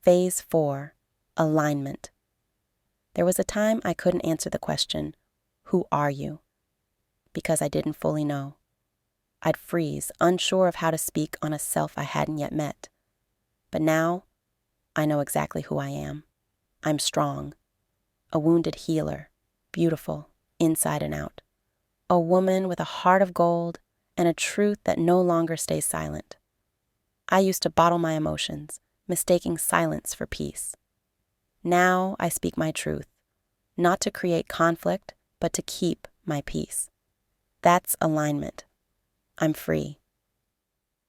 Phase 4, alignment. There was a time I couldn't answer the question, who are you? Because I didn't fully know. I'd freeze, unsure of how to speak on a self I hadn't yet met. But now, I know exactly who I am. I'm strong, a wounded healer, beautiful, inside and out. A woman with a heart of gold and a truth that no longer stays silent. I used to bottle my emotions, mistaking silence for peace. Now I speak my truth, not to create conflict, but to keep my peace. That's alignment. I'm free.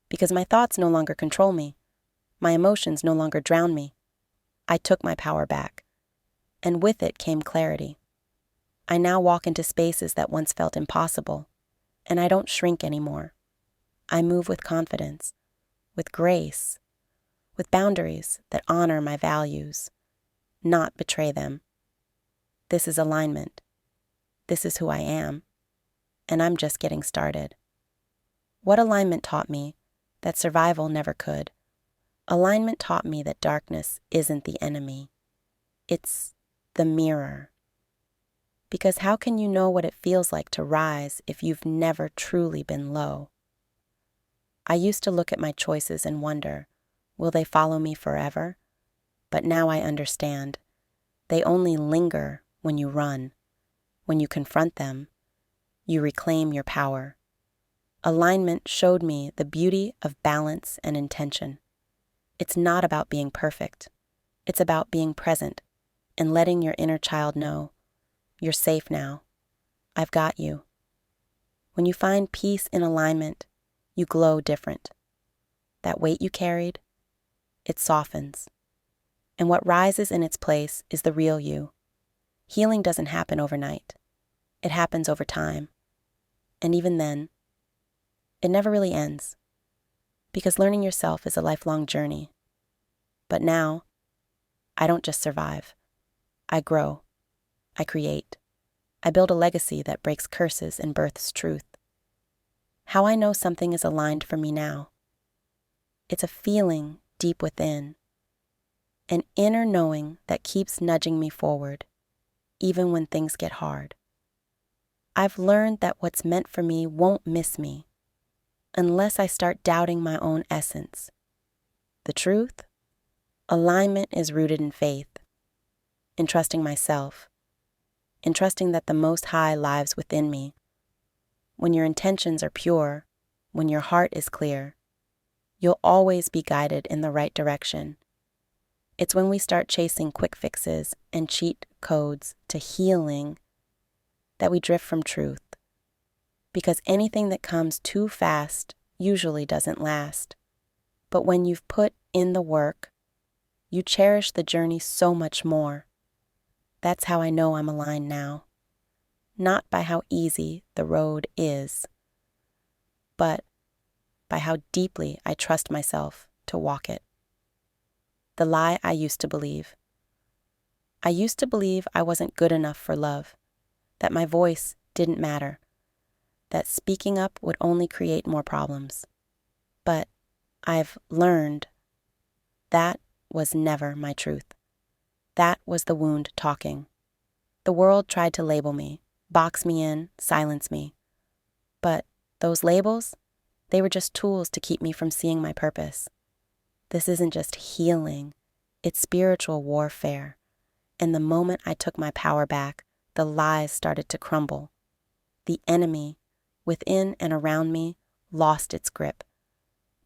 Because my thoughts no longer control me. My emotions no longer drown me. I took my power back, and with it came clarity. I now walk into spaces that once felt impossible, and I don't shrink anymore. I move with confidence, with grace, with boundaries that honor my values, not betray them. This is alignment. This is who I am, and I'm just getting started. What alignment taught me that survival never could. Alignment taught me that darkness isn't the enemy. It's the mirror. Because how can you know what it feels like to rise if you've never truly been low? I used to look at my choices and wonder, will they follow me forever? But now I understand. They only linger when you run. When you confront them, you reclaim your power. Alignment showed me the beauty of balance and intention. It's not about being perfect. It's about being present and letting your inner child know, you're safe now. I've got you. When you find peace in alignment, you glow different. That weight you carried, it softens. And what rises in its place is the real you. Healing doesn't happen overnight. It happens over time. And even then, it never really ends. Because learning yourself is a lifelong journey. But now, I don't just survive. I grow. I create. I build a legacy that breaks curses and births truth. How I know something is aligned for me now. It's a feeling deep within. An inner knowing that keeps nudging me forward, even when things get hard. I've learned that what's meant for me won't miss me, unless I start doubting my own essence. The truth? Alignment is rooted in faith, in trusting myself, in trusting that the Most High lives within me. When your intentions are pure, when your heart is clear, you'll always be guided in the right direction. It's when we start chasing quick fixes and cheat codes to healing that we drift from truth. Because anything that comes too fast usually doesn't last. But when you've put in the work, you cherish the journey so much more. That's how I know I'm aligned now. Not by how easy the road is, but by how deeply I trust myself to walk it. The lie I used to believe. I used to believe I wasn't good enough for love, that my voice didn't matter, that speaking up would only create more problems. But I've learned that was never my truth. That was the wound talking. The world tried to label me, box me in, silence me. But those labels, they were just tools to keep me from seeing my purpose. This isn't just healing, it's spiritual warfare. And the moment I took my power back, the lies started to crumble. The enemy, within and around me, lost its grip.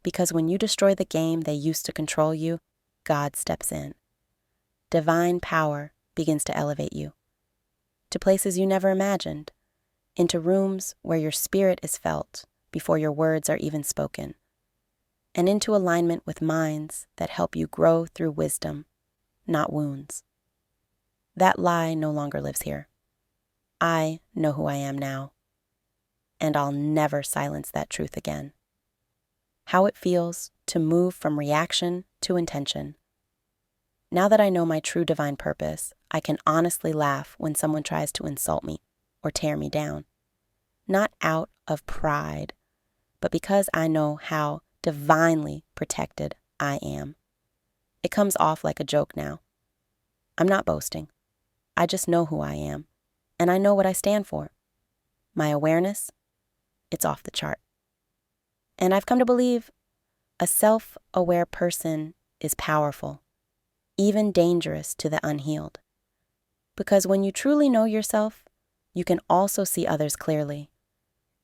Because when you destroy the game they used to control you, God steps in. Divine power begins to elevate you. To places you never imagined. Into rooms where your spirit is felt before your words are even spoken. And into alignment with minds that help you grow through wisdom, not wounds. That lie no longer lives here. I know who I am now. And I'll never silence that truth again. How it feels to move from reaction to intention. Now that I know my true divine purpose, I can honestly laugh when someone tries to insult me or tear me down. Not out of pride, but because I know how divinely protected I am. It comes off like a joke now. I'm not boasting. I just know who I am, and I know what I stand for. My awareness, it's off the chart. And I've come to believe a self-aware person is powerful, even dangerous to the unhealed. Because when you truly know yourself, you can also see others clearly,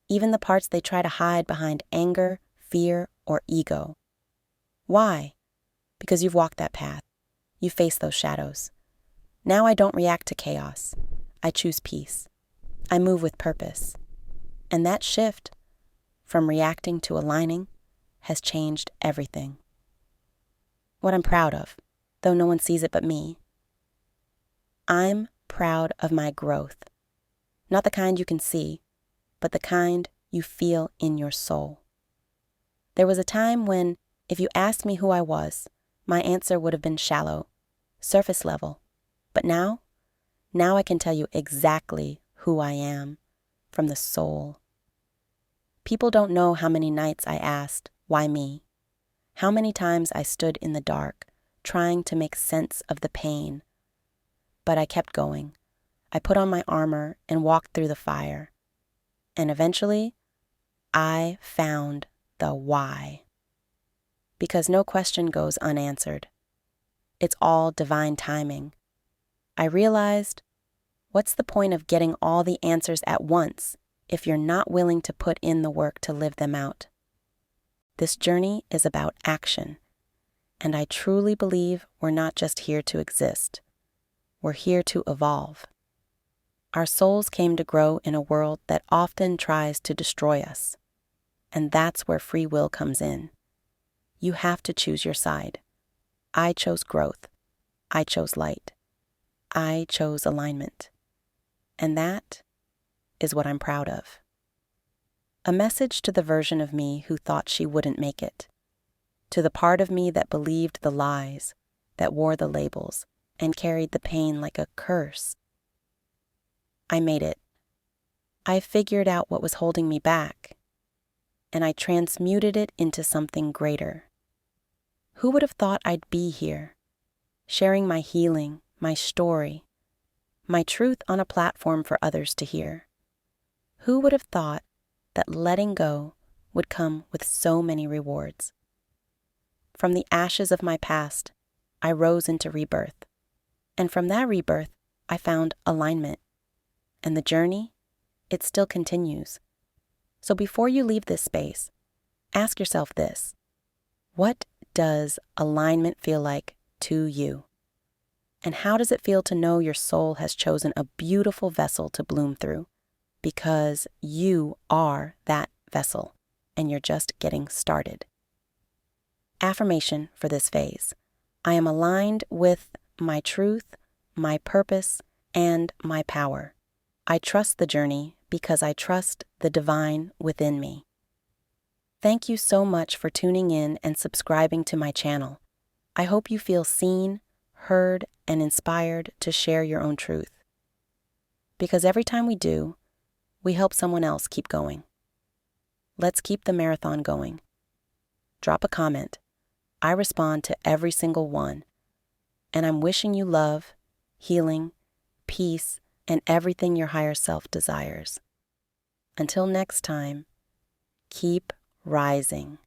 even the parts they try to hide behind anger, fear, or ego. Why? Because you've walked that path. You face those shadows. Now I don't react to chaos. I choose peace. I move with purpose. And that shift from reacting to aligning has changed everything. What I'm proud of, though no one sees it but me, I'm proud of my growth. Not the kind you can see, but the kind you feel in your soul. There was a time when, if you asked me who I was, my answer would have been shallow, surface level. But now I can tell you exactly who I am, from the soul. People don't know how many nights I asked, why me? How many times I stood in the dark, trying to make sense of the pain. But I kept going. I put on my armor and walked through the fire. And eventually, I found the why. Because no question goes unanswered. It's all divine timing. I realized, what's the point of getting all the answers at once if you're not willing to put in the work to live them out? This journey is about action, and I truly believe we're not just here to exist. We're here to evolve. Our souls came to grow in a world that often tries to destroy us, and that's where free will comes in. You have to choose your side. I chose growth. I chose light. I chose alignment. And that is what I'm proud of. A message to the version of me who thought she wouldn't make it. To the part of me that believed the lies, that wore the labels, and carried the pain like a curse. I made it. I figured out what was holding me back, and I transmuted it into something greater. Who would have thought I'd be here, sharing my healing, my story, my truth on a platform for others to hear? Who would have thought that letting go would come with so many rewards? From the ashes of my past, I rose into rebirth. And from that rebirth, I found alignment. And the journey, it still continues. So before you leave this space, ask yourself this: what does alignment feel like to you? And how does it feel to know your soul has chosen a beautiful vessel to bloom through? Because you are that vessel, and you're just getting started. Affirmation for this phase: I am aligned with my truth, my purpose, and my power. I trust the journey because I trust the divine within me. Thank you so much for tuning in and subscribing to my channel. I hope you feel seen, heard, and inspired to share your own truth. Because every time we do, we help someone else keep going. Let's keep the marathon going. Drop a comment. I respond to every single one. And I'm wishing you love, healing, peace, and everything your higher self desires. Until next time, keep rising.